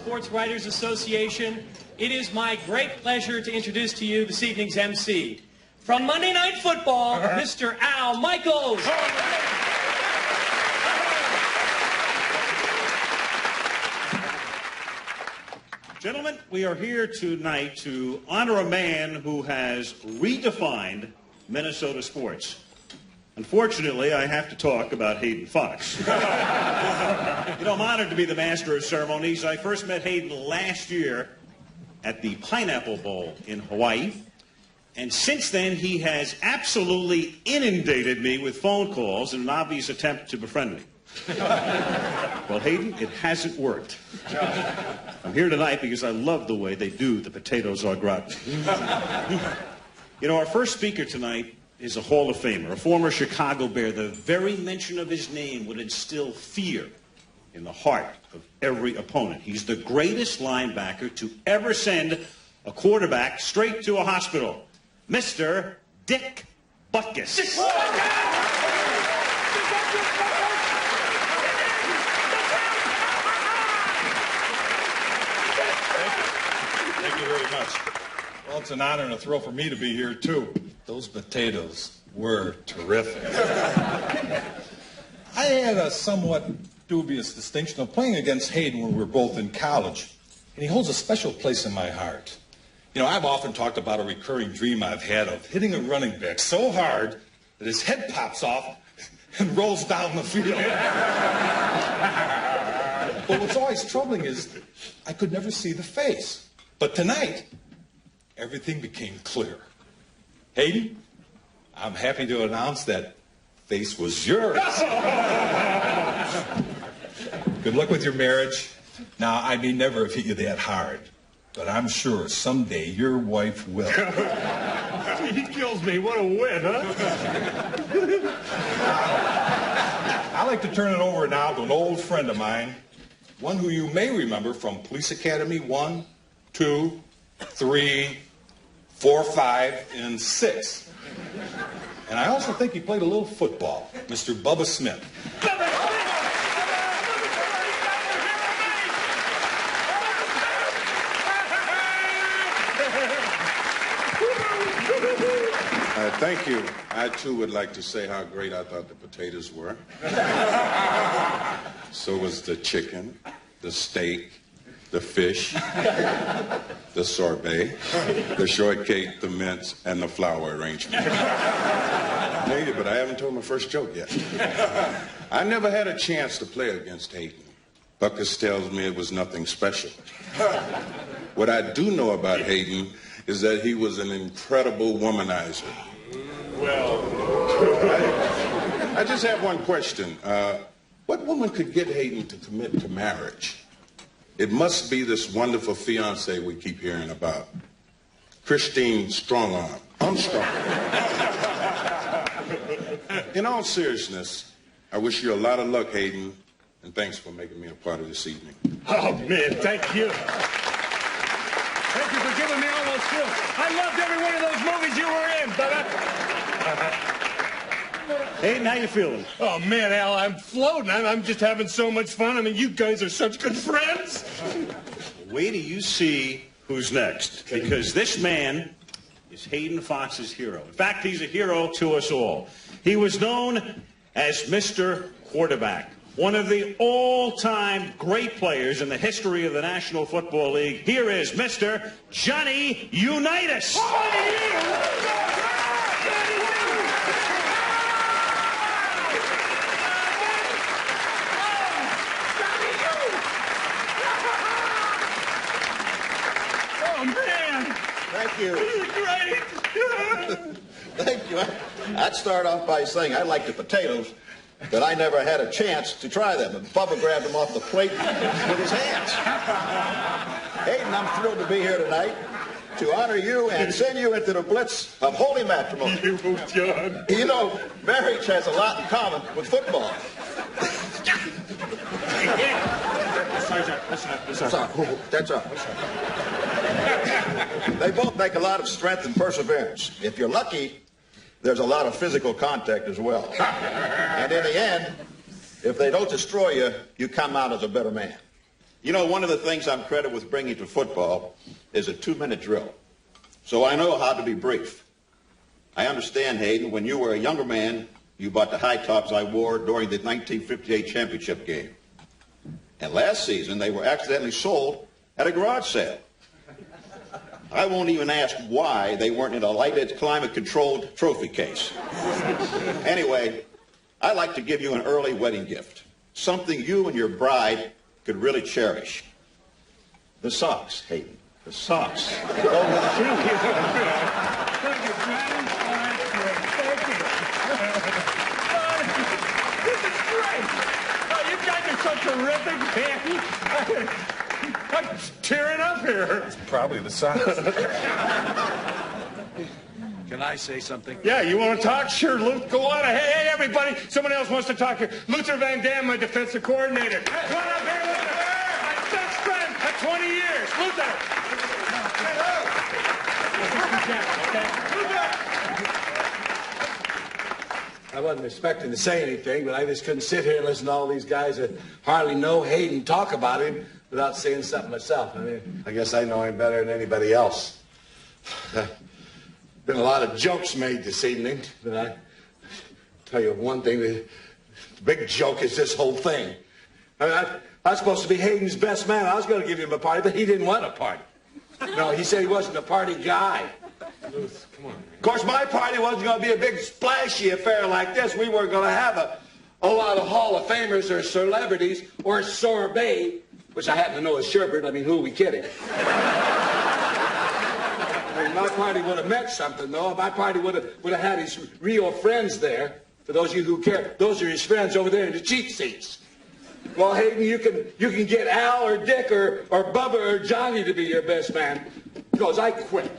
Sports Writers Association, it is my great pleasure to introduce to you this evening's MC. From Monday Night Football, Mr. Al Michaels. Gentlemen, we are here tonight to honor a man who has redefined Minnesota sports. Unfortunately, I have to talk about Hayden Fox. I'm honored to be the master of ceremonies. I first met Hayden last year at the Pineapple Bowl in Hawaii. And since then, he has absolutely inundated me with phone calls in an obvious attempt to befriend me. Well, Hayden, it hasn't worked. I'm here tonight because I love the way they do the potatoes au gratin. Our first speaker tonight is a Hall of Famer, a former Chicago Bear. The very mention of his name would instill fear in the heart of every opponent. He's the greatest linebacker to ever send a quarterback straight to a hospital. Mr. Dick Butkus. Thank you very much. Well, it's an honor and a thrill for me to be here, too. Those potatoes were terrific. I had a somewhat dubious distinction of playing against Hayden when we were both in college, and he holds a special place in my heart. I've often talked about a recurring dream I've had of hitting a running back so hard that his head pops off and rolls down the field. But what's always troubling is I could never see the face. But tonight, everything became clear. Hayden, I'm happy to announce that face was yours. Good luck with your marriage. Now, I may never have hit you that hard, but I'm sure someday your wife will. He kills me. What a win, huh? I'd like to turn it over now to an old friend of mine, one who you may remember from Police Academy 1, 2, 3, 4, 5, and 6. And I also think he played a little football, Mr. Bubba Smith. Thank you. I, too, would like to say how great I thought the potatoes were. So was the chicken, the steak, the fish, the sorbet, the shortcake, the mince, and the flower arrangement. Maybe, but I haven't told my first joke yet. I never had a chance to play against Hayden. Butkus tells me it was nothing special. What I do know about Hayden is that he was an incredible womanizer. Well, I just have one question. What woman could get Hayden to commit to marriage? It must be this wonderful fiancée we keep hearing about. Christine Strongarm. Armstrong. In all seriousness, I wish you a lot of luck, Hayden, and thanks for making me a part of this evening. Oh, man, thank you. Thank you for giving me all those skills. I loved every one of those movies you were in, but Hayden, how you feeling? Oh, man, Al, I'm floating. I'm just having so much fun. I mean, you guys are such good friends. Wait till you see who's next, because this man is Hayden Fox's hero. In fact, he's a hero to us all. He was known as Mr. Quarterback, one of the all-time great players in the history of the National Football League. Here is Mr. Johnny Unitas. Thank you. Great. Thank you. I'd start off by saying I like the potatoes, but I never had a chance to try them. And Bubba grabbed them off the plate with his hands. Hayden, I'm thrilled to be here tonight to honor you and send you into the blitz of holy matrimony. John. You know, marriage has a lot in common with football. That's all. They both make a lot of strength and perseverance. If you're lucky, there's a lot of physical contact as well. And in the end, if they don't destroy you, you come out as a better man. You know, one of the things I'm credited with bringing to football is a 2-minute drill. So I know how to be brief. I understand, Hayden, when you were a younger man, you bought the high tops I wore during the 1958 championship game. And last season, they were accidentally sold at a garage sale. I won't even ask why they weren't in a lighted, climate-controlled trophy case. Anyway, I'd like to give you an early wedding gift, something you and your bride could really cherish. The socks, Hayden. The socks. Thank you, Glenn. This is great. Oh, you guys are so terrific, man. I'm tearing up here. It's probably the socks. Can I say something? Yeah, you want to talk? Sure, Luke. Go on ahead. Hey, everybody. Someone else wants to talk here. Luther Van Dam, my defensive coordinator. Come on up here, Luther. My best friend of 20 years. Luther. I wasn't expecting to say anything, but I just couldn't sit here and listen to all these guys that hardly know Hayden talk about him without saying something myself. I mean, I guess I know him better than anybody else. Been a lot of jokes made this evening, but I tell you one thing, the big joke is this whole thing. I mean, I was supposed to be Hayden's best man. I was going to give him a party, but he didn't want a party. No, he said he wasn't a party guy. Luth, come on. Of course, my party wasn't going to be a big splashy affair like this. We weren't going to have a lot of Hall of Famers or celebrities or sorbet, which I happen to know is sherbet. I mean, who are we kidding? I mean, my party would have meant something, though. My party would have had his real friends there. For those of you who care, those are his friends over there in the cheap seats. Well, Hayden, you can get Al or Dick or Bubba or Johnny to be your best man, because I quit.